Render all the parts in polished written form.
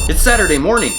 It's Saturday morning.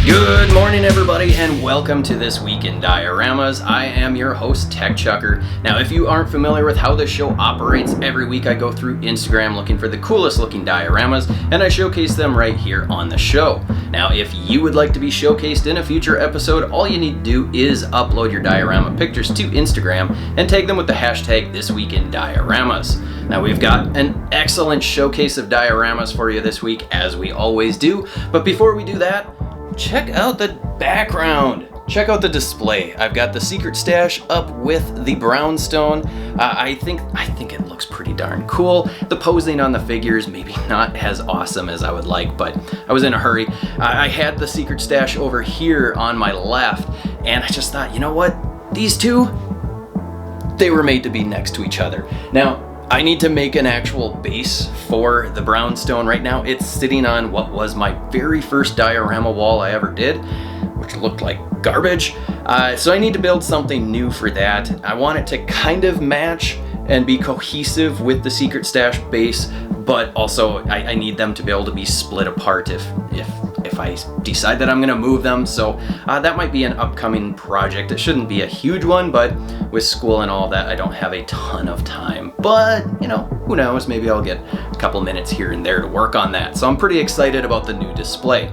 Good morning, everybody, and welcome to This Week in Dioramas. I am your host, TechChucker. Now, if you aren't familiar with how this show operates, every week I go through Instagram looking for the coolest looking dioramas, and I showcase them right here on the show. Now, if you would like to be showcased in a future episode, all you need to do is upload your diorama pictures to Instagram and tag them with the hashtag Thisweekindioramas. Now, we've got an excellent showcase of dioramas for you this week, as we always do, but before we do that, check out the background. Check out the display. I've got the secret stash up with the brownstone. I think it looks pretty darn cool. The posing on the figures, maybe not as awesome as I would like, but I was in a hurry. I had the secret stash over here on my left, and I just thought, you know what? These two, they were made to be next to each other. Now, I need to make an actual base for the brownstone. Right now it's sitting on what was my very first diorama wall I ever did, which looked like garbage. So I need to build something new for that. I want it to kind of match and be cohesive with the secret stash base, but also I need them to be able to be split apart if I decide that I'm gonna move them. So that might be an upcoming project. It shouldn't be a huge one, but with school and all that, I don't have a ton of time. But, you know, who knows? Maybe I'll get a couple minutes here and there to work on that. So I'm pretty excited about the new display.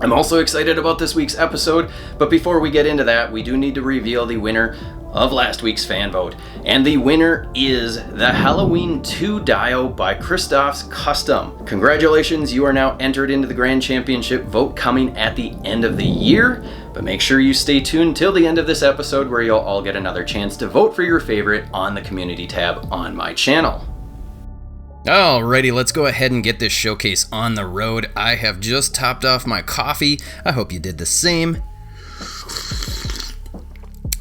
I'm also excited about this week's episode, but before we get into that, we do need to reveal the winner of last week's fan vote. And the winner is the Halloween 2 Dio by Christoph's Custom. Congratulations, you are now entered into the Grand Championship vote coming at the end of the year. But make sure you stay tuned till the end of this episode where you'll all get another chance to vote for your favorite on the community tab on my channel. Alrighty, let's go ahead and get this showcase on the road. I have just topped off my coffee. I hope you did the same.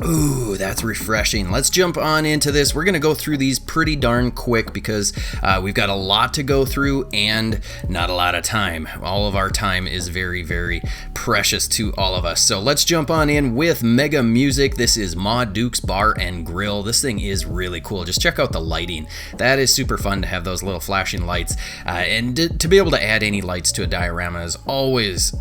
Ooh, that's refreshing. Let's jump on into this. We're going to go through these pretty darn quick because we've got a lot to go through and not a lot of time. All of our time is very, very precious to all of us. So let's jump on in with Mega Music. This is Ma Duke's Bar and Grill. This thing is really cool. Just check out the lighting. That is super fun to have those little flashing lights. And to be able to add any lights to a diorama is always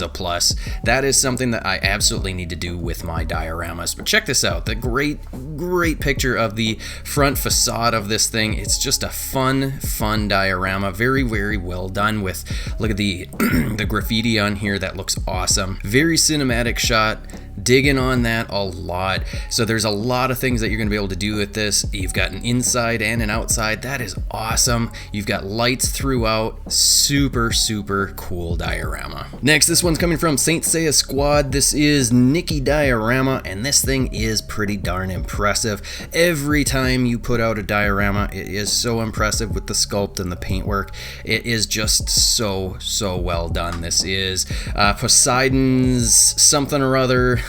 a plus. That is something that I absolutely need to do with my dioramas. But check this out, the great picture of the front facade of this thing. It's just a fun diorama, very, very well done with, look at the the graffiti on here, that looks awesome. Very cinematic shot, digging on that a lot. So there's a lot of things that you're gonna be able to do with this. You've got an inside and an outside, that is awesome. You've got lights throughout, super cool diorama. Next, this one's coming from Saint Seiya Squad. This is Nikki Diorama, and this thing is pretty darn impressive. Every time you put out a diorama, it is so impressive with the sculpt and the paintwork. It is just so well done. This is Poseidon's something or other.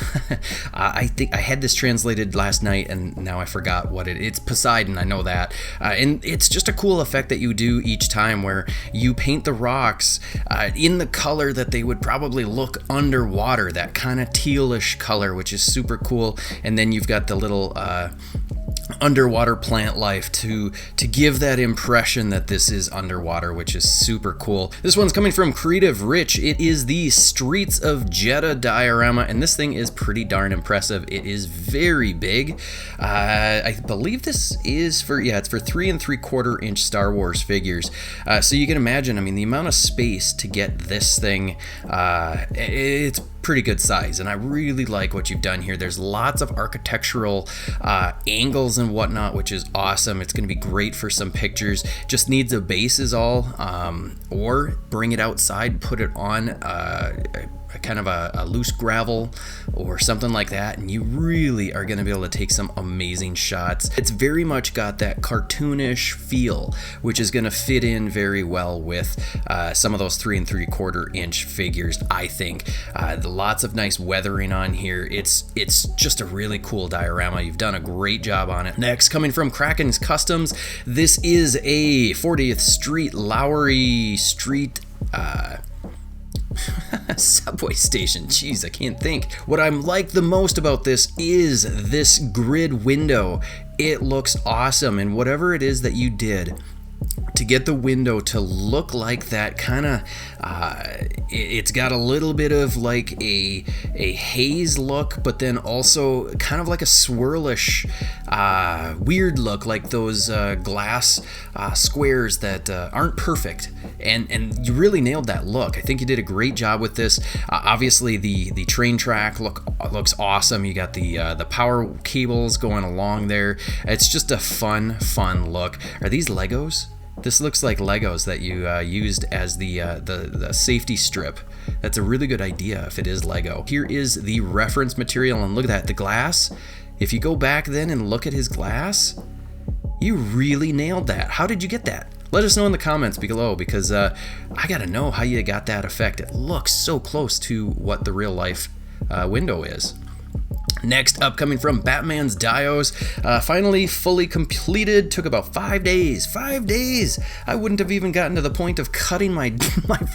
I think I had this translated last night and now I forgot what it's Poseidon, I know that. And it's just a cool effect that you do each time where you paint the rocks in the color that they would probably look underwater, that kind of tealish color, which is super cool. And then you've got the little underwater plant life to give that impression that this is underwater, which is super cool. This one's coming from Creative Rich. It is the Streets of Jeddah diorama, and this thing is pretty darn impressive. It is very big. I believe this is for, it's for 3 3/4 inch Star Wars figures. So you can imagine, I mean, the amount of space to get this thing, it's pretty good size, and I really like what you've done here. There's lots of architectural angles and whatnot, which is awesome. It's going to be great for some pictures. Just needs a base is all, or bring it outside, put it on kind of a loose gravel or something like that, and you really are going to be able to take some amazing shots. It's very much got that cartoonish feel, which is going to fit in very well with some of those 3 3/4 inch figures, I think. Lots of nice weathering on here. It's just a really cool diorama. You've done a great job on it. Next, coming from Kraken's Customs, this is a 40th Street Lowry Street subway station. Jeez, I can't think. What I like the most about this is this grid window. It looks awesome, and whatever it is that you did to get the window to look like that kind of, it's got a little bit of like a haze look, but then also kind of like a swirlish, weird look, like those glass squares that aren't perfect. And you really nailed that look. I think you did a great job with this. Obviously, the train track looks awesome. You got the power cables going along there. It's just a fun look. Are these Legos? This looks like Legos that you used as the safety strip. That's a really good idea if it is Lego. Here is the reference material, and look at that, the glass. If you go back then and look at his glass, you really nailed that. How did you get that? Let us know in the comments below, because I gotta know how you got that effect. It looks so close to what the real life window is. Next up, coming from Batman's Dios, finally fully completed. Took about 5 days. 5 days! I wouldn't have even gotten to the point of cutting my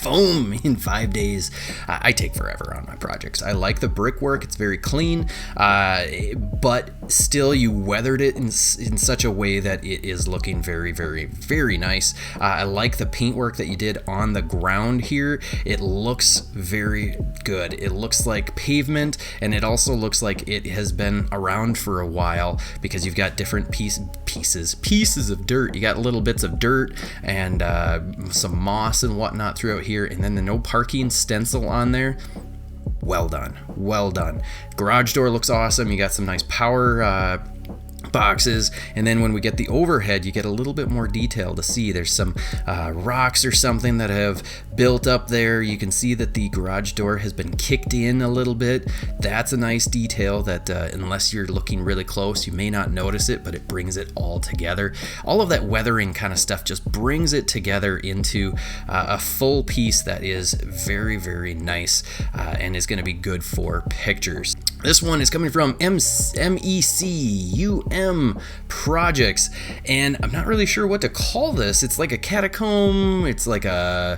foam in 5 days. I take forever on my projects. I like the brickwork. It's very clean, but still you weathered it in such a way that it is looking very, very, very nice. I like the paintwork that you did on the ground here. It looks very good. It looks like pavement, and it also looks like it has been around for a while, because you've got different pieces of dirt. You got little bits of dirt and some moss and whatnot throughout here, and then the no parking stencil on there. Well done, well done. Garage door looks awesome. You got some nice power boxes, and then when we get the overhead, you get a little bit more detail to see. There's some rocks or something that have built up there. You can see that the garage door has been kicked in a little bit. That's a nice detail that unless you're looking really close, you may not notice it, but it brings it all together. All of that weathering kind of stuff just brings it together into a full piece that is very, very nice, and is going to be good for pictures. This one is coming from MECUM Projects, and I'm not really sure what to call this. It's like a catacomb, it's like a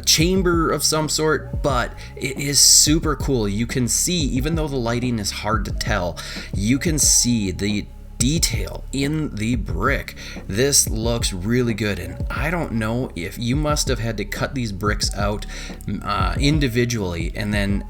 chamber of some sort, but it is super cool. You can see, even though the lighting is hard to tell, you can see the detail in the brick. This looks really good, and I don't know if you must have had to cut these bricks out individually and then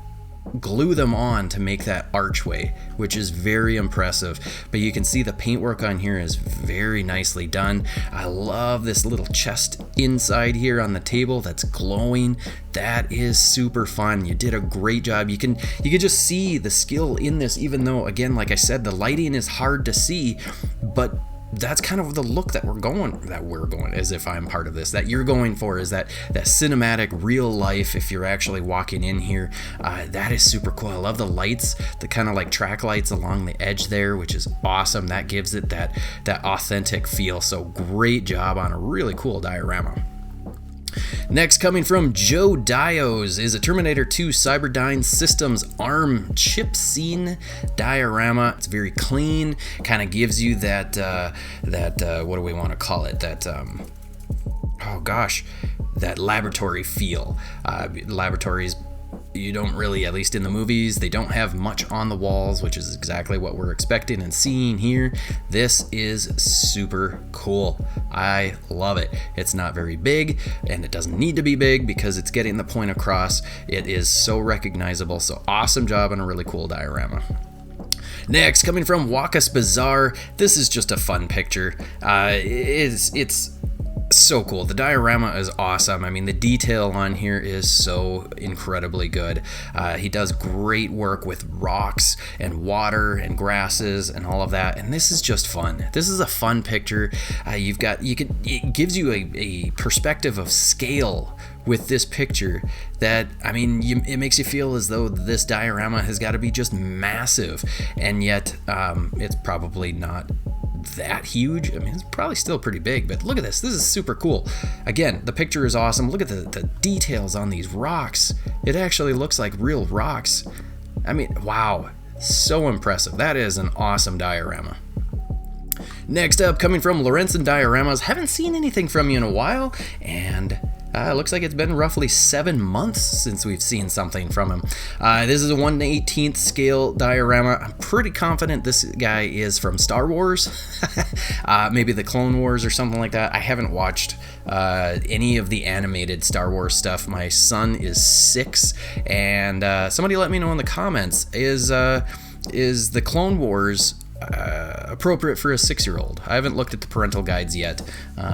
glue them on to make that archway, which is very impressive. But you can see the paintwork on here is very nicely done. I love this little chest inside here on the table that's glowing. That is super fun. You did a great job. You can just see the skill in this, even though, again, like I said, the lighting is hard to see, but that's kind of the look that we're going, as if I'm part of this, that you're going for, is that cinematic real life. If you're actually walking in here, that is super cool. I love the lights, the kind of like track lights along the edge there, which is awesome. That gives it that authentic feel. So great job on a really cool diorama. Next, coming from Joe Dios, is a Terminator 2 Cyberdyne Systems ARM chip scene diorama. It's very clean, kind of gives you that what do we want to call it? That that laboratory feel. Laboratories, you don't really, at least in the movies, they don't have much on the walls, which is exactly what we're expecting and seeing here. This is super cool. I love it. It's not very big, and it doesn't need to be big because it's getting the point across. It is so recognizable. So awesome job on a really cool diorama. Next, coming from Wakas Bazaar, this is just a fun picture. It's So cool. The diorama is awesome. I mean, the detail on here is so incredibly good. He does great work with rocks and water and grasses and all of that. And this is just fun. This is a fun picture. It gives you a perspective of scale with this picture that, I mean, it makes you feel as though this diorama has got to be just massive. And yet, it's probably not that huge. I mean, it's probably still pretty big, but look at this. This is super cool. Again, the picture is awesome. Look at the details on these rocks. It actually looks like real rocks. I mean, wow. So impressive. That is an awesome diorama. Next up, coming from Lorenzen Dioramas. Haven't seen anything from you in a while, and looks like it's been roughly 7 months since we've seen something from him. This is a 1/18th scale diorama. I'm pretty confident this guy is from Star Wars. Maybe the Clone Wars or something like that. I haven't watched any of the animated Star Wars stuff. My son is 6, and somebody let me know in the comments, is the Clone Wars appropriate for a 6-year-old? I haven't looked at the parental guides yet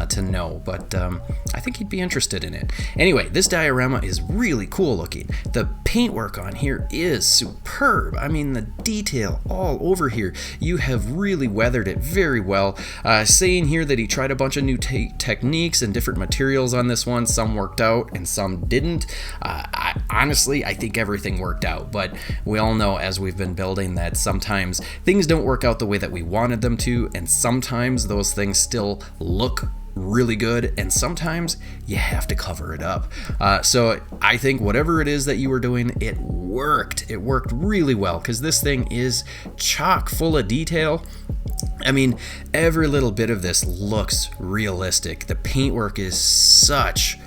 to know, but I think he'd be interested in it. Anyway, this diorama is really cool looking. The paintwork on here is superb. I mean, the detail all over here. You have really weathered it very well. Saying here that he tried a bunch of new techniques and different materials on this one. Some worked out and some didn't. Honestly, I think everything worked out, but we all know as we've been building that sometimes things don't work out the way that we wanted them to, and sometimes those things still look really good, and sometimes you have to cover it up. So I think whatever it is that you were doing, it worked. It worked really well, because this thing is chock full of detail. I mean, every little bit of this looks realistic. The paintwork is such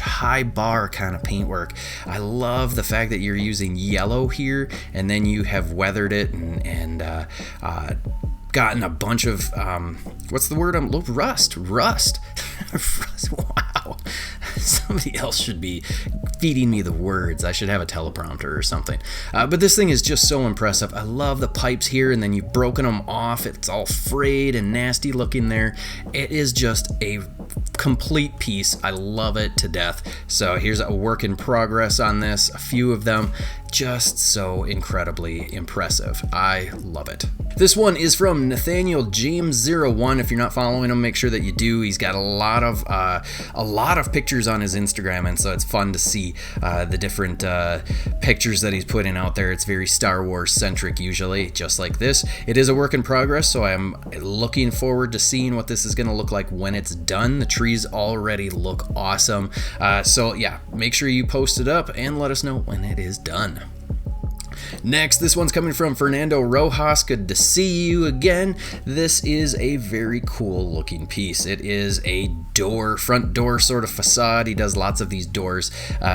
high bar kind of paintwork. I love the fact that you're using yellow here, and then you have weathered it and gotten a bunch of what's the word? Rust. Wow. Somebody else should be feeding me the words. I should have a teleprompter or something. But this thing is just so impressive. I love the pipes here, and then you've broken them off. It's all frayed and nasty looking there. It is just a complete piece. I love it to death. So here's a work in progress on this. A few of them, just so incredibly impressive. I love it. This one is from Nathaniel James 01. If you're not following him, make sure that you do. He's got a lot of pictures on his Instagram, and so it's fun to see the different pictures that he's putting out there. It's very Star Wars centric usually, just like this. It is a work in progress, so I'm looking forward to seeing what this is going to look like when it's done. The trees already look awesome. So yeah, make sure you post it up and let us know when it is done. Next, this one's coming from Fernando Rojas. Good to see you again. This is a very cool looking piece. It is a front door sort of facade. He does lots of these doors,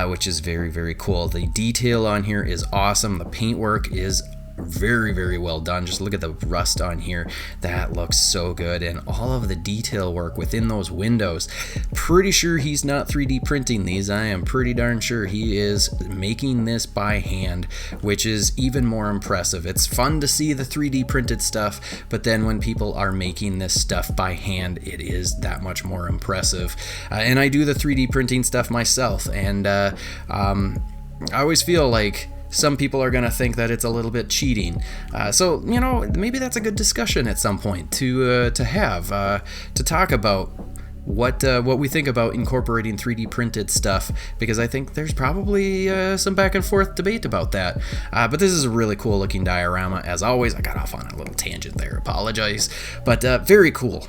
which is very, very cool. The detail on here is awesome. The paintwork is very, very well done. Just look at the rust on here. That looks so good, and all of the detail work within those windows. Pretty sure he's not 3D printing these. I am pretty darn sure he is making this by hand, which is even more impressive. It's fun to see the 3D printed stuff, but then when people are making this stuff by hand, it is that much more impressive. And I do the 3D printing stuff myself, and I always feel like some people are going to think that it's a little bit cheating. So, you know, maybe that's a good discussion at some point to have, to talk about what we think about incorporating 3D printed stuff, because I think there's probably some back and forth debate about that. But this is a really cool looking diorama. As always, I got off on a little tangent there. Apologize. But very cool.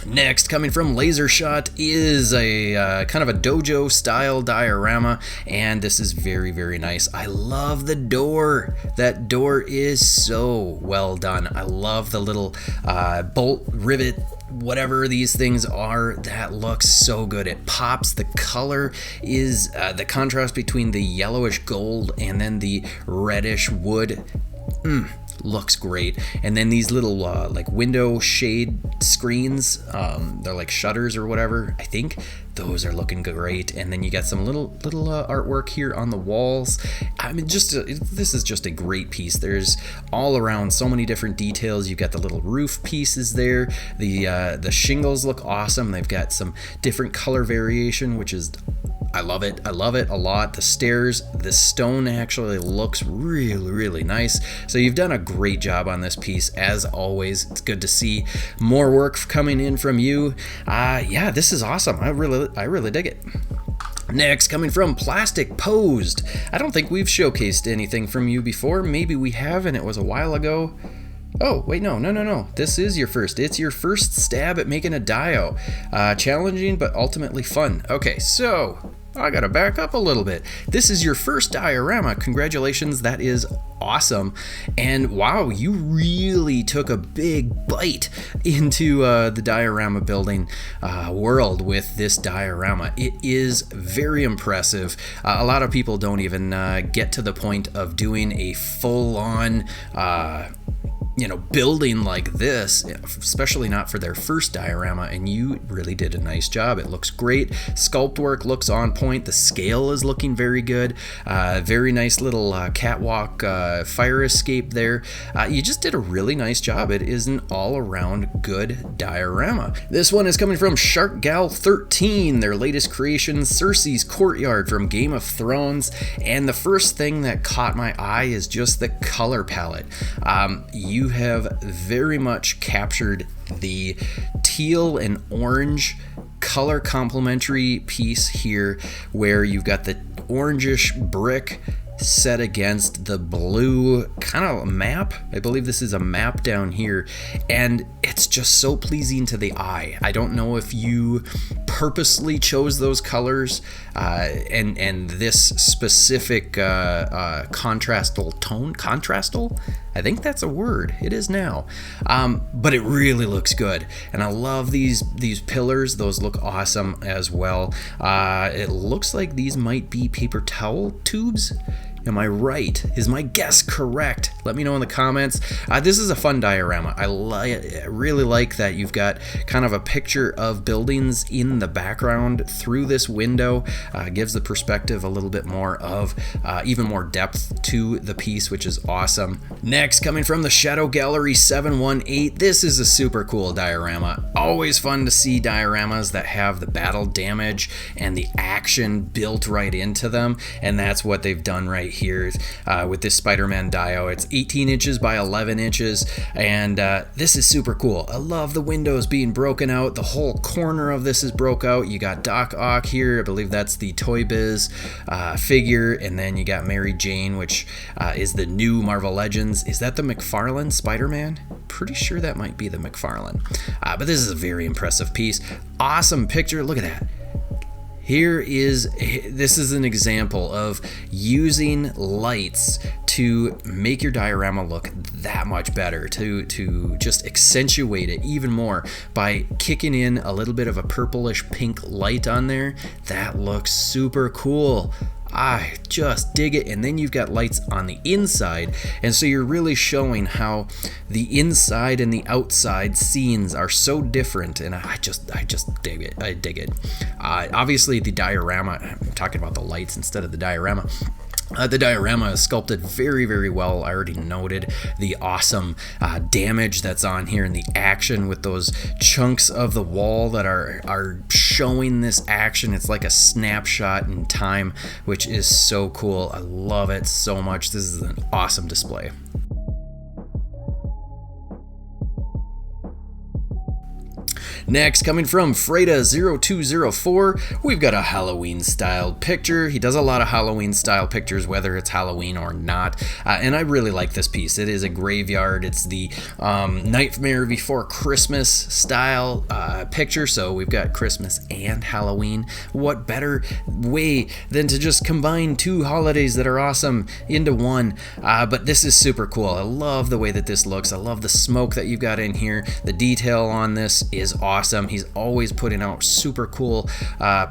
Next, coming from Laser Shot, is a kind of a dojo style diorama, and this is very, very nice. I love the door. That door is so well done. I love the little bolt, rivet, whatever these things are. That looks so good. It pops. The color is the contrast between the yellowish gold and then the reddish wood. looks great. And then these little like window shade screens, they're like shutters or whatever, I think. Those are looking great. And then you got some little artwork here on the walls. I mean, this is just a great piece. There's all around so many different details. You've got the little roof pieces there. The shingles look awesome. They've got some different color variation, which is, I love it. I love it a lot. The stairs, the stone actually looks really, really nice. So you've done a great job on this piece, as always. It's good to see more work coming in from you. Yeah, this is awesome. I really dig it. Next, coming from Plastic Posed. I don't think we've showcased anything from you before. Maybe we have, and it was a while ago. Oh, wait, no. This is your first. It's your first stab at making a dio. Challenging, but ultimately fun. Okay, so I gotta back up a little bit. This is your first diorama. Congratulations, that is awesome. And wow, you really took a big bite into the diorama building world with this diorama. It is very impressive. A lot of people don't even get to the point of doing a full-on building like this, especially not for their first diorama, and you really did a nice job. It looks great. Sculpt work looks on point. The scale is looking very good. Very nice little catwalk fire escape there. You just did a really nice job. It is an all-around good diorama. This one is coming from Shark Gal 13, their latest creation, Cersei's Courtyard from Game of Thrones. And the first thing that caught my eye is just the color palette. You have very much captured the teal and orange color complementary piece here, where you've got the orangish brick set against the blue kind of map. I believe this is a map down here, and it's just so pleasing to the eye. I don't know if you purposely chose those colors and this specific contrastal tone. Contrastal? I think that's a word. It is now. But it really looks good. And I love these pillars. Those look awesome as well. It looks like these might be paper towel tubes. Am I right? Is my guess correct? Let me know in the comments. This is a fun diorama. I really like that you've got kind of a picture of buildings in the background through this window. Gives the perspective a little bit more of even more depth to the piece, which is awesome. Next, coming from the Shadow Gallery 718, this is a super cool diorama. Always fun to see dioramas that have the battle damage and the action built right into them, and that's what they've done right here with this Spider-Man dio. It's 18 inches by 11 inches, and this is super cool. I love the windows being broken out. The whole corner of this is broke out. You got Doc Ock here. I believe that's the Toy Biz figure, and then you got Mary Jane, which is the new Marvel Legends. Is that the McFarlane Spider-Man? Pretty sure that might be the McFarlane. But this is a very impressive piece. Awesome picture. Look at that. This is an example of using lights to make your diorama look that much better, to just accentuate it even more by kicking in a little bit of a purplish pink light on there. That looks super cool. I just dig it. And then you've got lights on the inside, and so you're really showing how the inside and the outside scenes are so different, and I just dig it. I dig it. Obviously the diorama, I'm talking about the lights instead of the diorama. The diorama is sculpted very, very well. I already noted the awesome damage that's on here and the action with those chunks of the wall that are showing this action. It's like a snapshot in time, which is so cool. I love it so much. This is an awesome display. Next, coming from Freda0204, we've got a Halloween-styled picture. He does a lot of Halloween-style pictures, whether it's Halloween or not, and I really like this piece. It is a graveyard. It's the Nightmare Before Christmas style picture, so we've got Christmas and Halloween. What better way than to just combine two holidays that are awesome into one? But this is super cool. I love the way that this looks. I love the smoke that you've got in here. The detail on this is awesome. He's always putting out super cool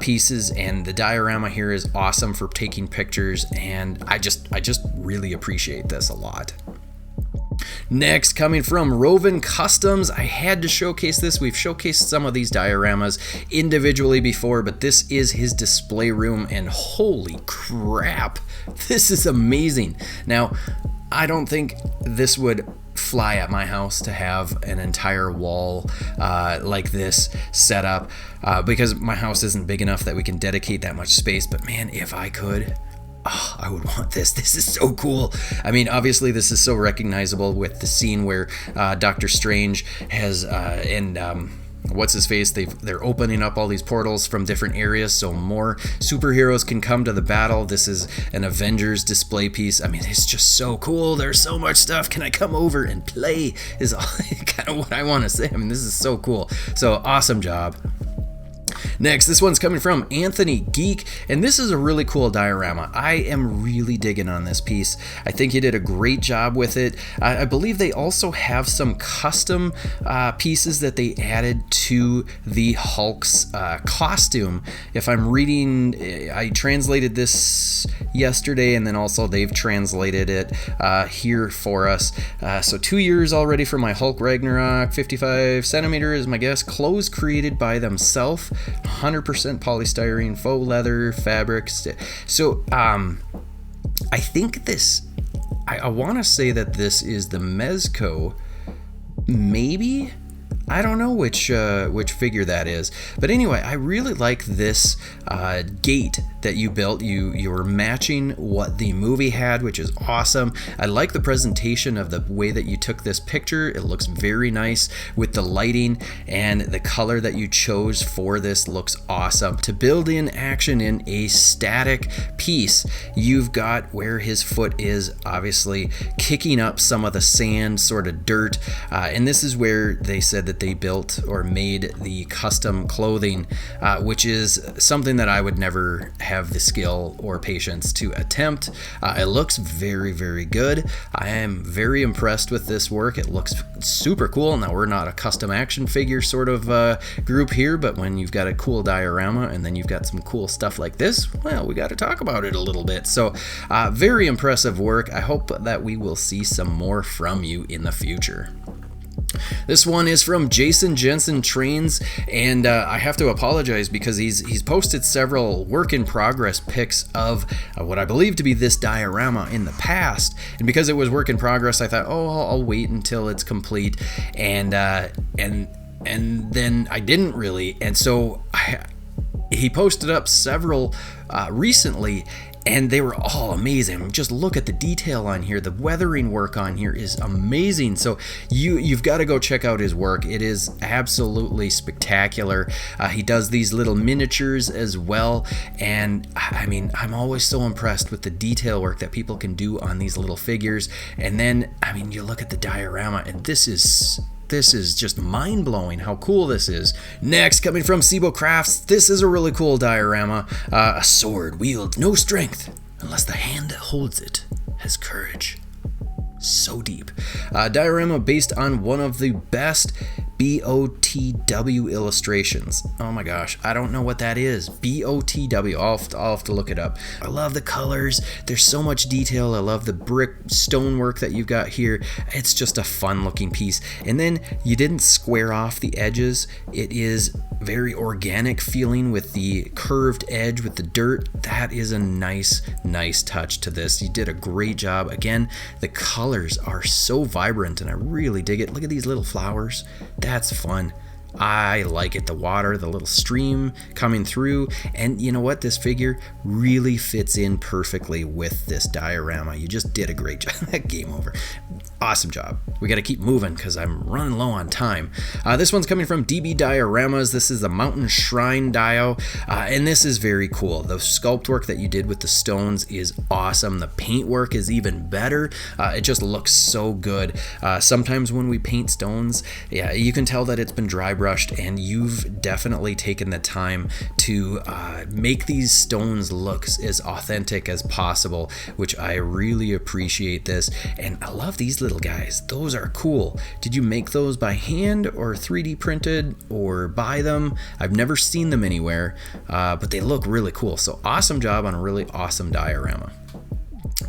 pieces, and the diorama here is awesome for taking pictures, and I just really appreciate this a lot. Next, coming from Roven Customs, I had to showcase this. We've showcased some of these dioramas individually before, but this is his display room, and holy crap, this is amazing. Now, I don't think this would fly at my house to have an entire wall like this set up because my house isn't big enough that we can dedicate that much space, but man, if I could, oh, I would want this. This is so cool. I mean, obviously this is so recognizable with the scene where Doctor Strange has what's his face, they're opening up all these portals from different areas so more superheroes can come to the battle. This is an Avengers display piece. I mean, it's just so cool. There's so much stuff. Can I come over and play is kind of what I want to say. I mean, this is so cool. So awesome job. Next, this one's coming from Anthony Geek, and this is a really cool diorama. I am really digging on this piece. I think he did a great job with it. I believe they also have some custom pieces that they added to the Hulk's costume. If I'm reading, I translated this yesterday, and then also they've translated it here for us. So 2 years already for my Hulk Ragnarok, 55 centimeter is my guess. Clothes created by themselves. 100% polystyrene, faux leather, fabrics. So I think this, I want to say that this is the mezco, maybe? I don't know which figure that is, but anyway, I really like this gate that you built. You were matching what the movie had, which is awesome. I like the presentation of the way that you took this picture. It looks very nice with the lighting, and the color that you chose for this looks awesome. To build in action in a static piece, you've got where his foot is obviously kicking up some of the sand, sort of dirt, and this is where they said that they built or made the custom clothing, which is something that I would never have the skill or patience to attempt. It looks very, very good. I am very impressed with this work. It looks super cool. Now, we're not a custom action figure sort of group here, but when you've got a cool diorama and then you've got some cool stuff like this, well, we got to talk about it a little bit. So very impressive work. I hope that we will see some more from you in the future. This one is from Jason Jensen Trains, and I have to apologize because he's posted several work in progress pics of what I believe to be this diorama in the past, and because it was work in progress, I thought, oh, I'll wait until it's complete, and then I didn't really, and so he posted up several recently, and they were all amazing. Just look at the detail on here. The weathering work on here is amazing. So you've got to go check out his work. It is absolutely spectacular. He does these little miniatures as well. And I mean, I'm always so impressed with the detail work that people can do on these little figures. And then, I mean, you look at the diorama, and this is just mind-blowing how cool this is. Next, coming from Sibo Crafts, this is a really cool diorama. A sword wields no strength unless the hand that holds it has courage. So deep. Diorama based on one of the best BOTW illustrations. Oh my gosh, I don't know what that is. BOTW, I'll have to look it up. I love the colors. There's so much detail. I love the brick stonework that you've got here. It's just a fun looking piece. And then you didn't square off the edges. It is very organic feeling with the curved edge with the dirt. That is a nice touch to this. You did a great job. Again, the colors are so vibrant and I really dig it. Look at these little flowers. That's fun. I like it. The water, the little stream coming through, and you know what? This figure really fits in perfectly with this diorama. You just did a great job. Game over. Awesome job. We got to keep moving because I'm running low on time. This one's coming from DB Dioramas. This is the Mountain Shrine Dio, and this is very cool. The sculpt work that you did with the stones is awesome. The paint work is even better. It just looks so good. Sometimes when we paint stones, yeah, you can tell that it's been dry brushed, and you've definitely taken the time to make these stones look as authentic as possible, which I really appreciate this. And I love these little guys. Those are cool. Did you make those by hand or 3D printed or buy them? I've never seen them anywhere, but they look really cool. So awesome job on a really awesome diorama.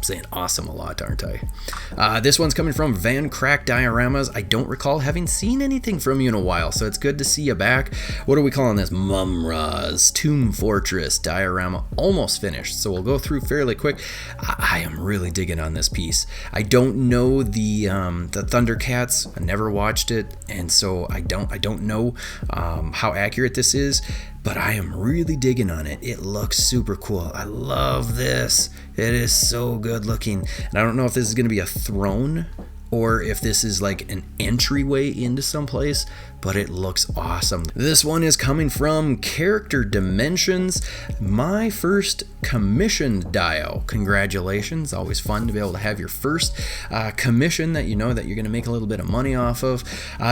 saying awesome a lot, aren't I? This one's coming from Van Crack Dioramas. I don't recall having seen anything from you in a while, so it's good to see you back. What are we calling this? Mumra's Tomb Fortress diorama, almost finished, so we'll go through fairly quick. I am really digging on this piece. I don't know the Thundercats. I never watched it, and so I don't know how accurate this is. But I am really digging on it. It looks super cool. I love this. It is so good looking. And I don't know if this is going to be a throne or if this is like an entryway into someplace, but it looks awesome. This one is coming from Character Dimensions, my first commissioned dio. Congratulations. Always fun to be able to have your first commission that you know that you're going to make a little bit of money off of.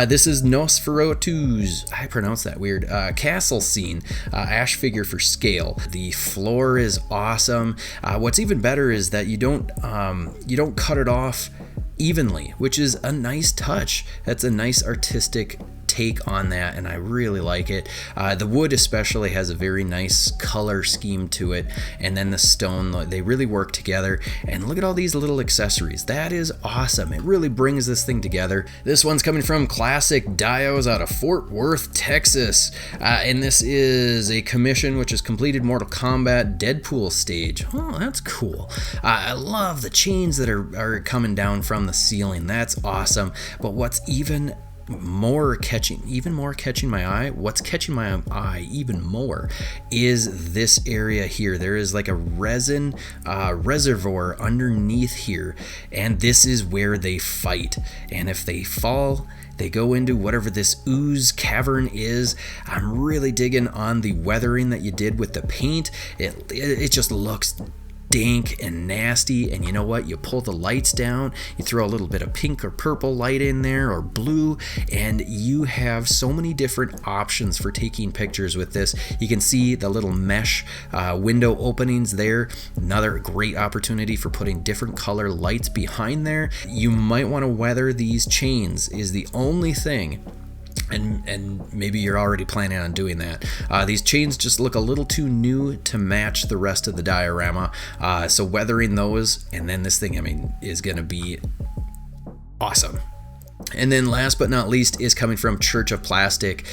This is Nosferatu's, I pronounce that weird, castle scene, ash figure for scale. The floor is awesome. What's even better is that you don't cut it off evenly, which is a nice touch. That's a nice artistic take on that, and I really like it. The wood especially has a very nice color scheme to it, and then the stone, they really work together. And look at all these little accessories. That is awesome. It really brings this thing together. This one's coming from Classic Dios out of Fort Worth, Texas, and this is a commission which is completed Mortal Kombat Deadpool stage. Oh, that's cool. I love the chains that are coming down from the ceiling. That's awesome. But what's even more catching my eye, what's catching my eye even more is this area here. There is like a resin reservoir underneath here, and this is where they fight. And if they fall, they go into whatever this ooze cavern is. I'm really digging on the weathering that you did with the paint. It just looks dank and nasty, and you know what, you pull the lights down, you throw a little bit of pink or purple light in there or blue, and you have so many different options for taking pictures with this. You can see the little mesh window openings there, another great opportunity for putting different color lights behind there. You might want to weather these chains is the only thing. And maybe you're already planning on doing that. These chains just look a little too new to match the rest of the diorama. So weathering those, and then this thing, I mean, is going to be awesome. And then last but not least is coming from Church of Plastic.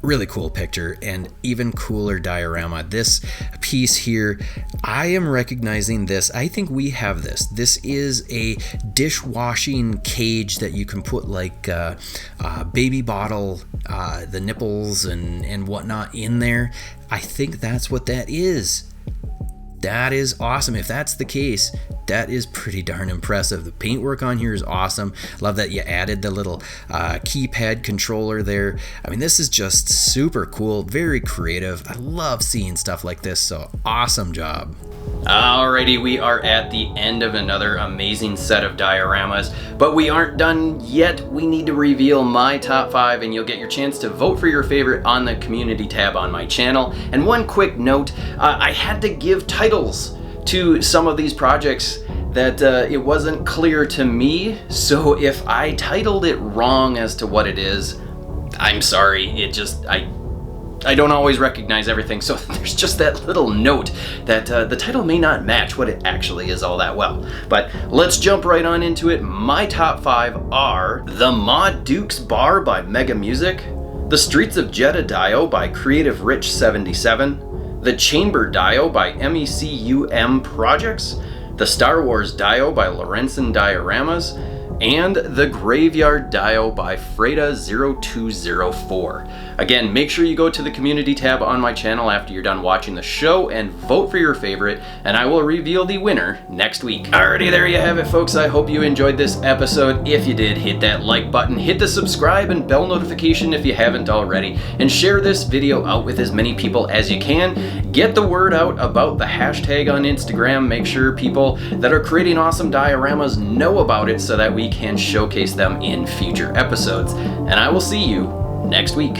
Really cool picture and even cooler diorama. This piece here, I am recognizing this. I think we have this. This is a dishwashing cage that you can put like baby bottle, the nipples and whatnot in there. I think that's what that is. That is awesome. If that's the case, that is pretty darn impressive. The paintwork on here is awesome. Love that you added the little keypad controller there. I mean, this is just super cool, very creative. I love seeing stuff like this, so awesome job. Alrighty, we are at the end of another amazing set of dioramas, but we aren't done yet. We need to reveal my top 5, and you'll get your chance to vote for your favorite on the community tab on my channel. And one quick note, I had to give titles to some of these projects that it wasn't clear to me, so if I titled it wrong as to what it is, I'm sorry. I don't always recognize everything, so there's just that little note that the title may not match what it actually is all that well. But let's jump right on into it. My top 5 are the Ma Duke's Bar by Mega Music, the Streets of Jeddah Dio by Creative Rich 77, the Chamber Dio by MECUM Projects, the Star Wars Dio by Lorenzen Dioramas, and the Graveyard Dio by Freda0204. Again, make sure you go to the community tab on my channel after you're done watching the show and vote for your favorite, and I will reveal the winner next week. Alrighty, there you have it, folks. I hope you enjoyed this episode. If you did, hit that like button, hit the subscribe and bell notification if you haven't already, and share this video out with as many people as you can. Get the word out about the hashtag on Instagram. Make sure people that are creating awesome dioramas know about it so that we can showcase them in future episodes. And I will see you next week.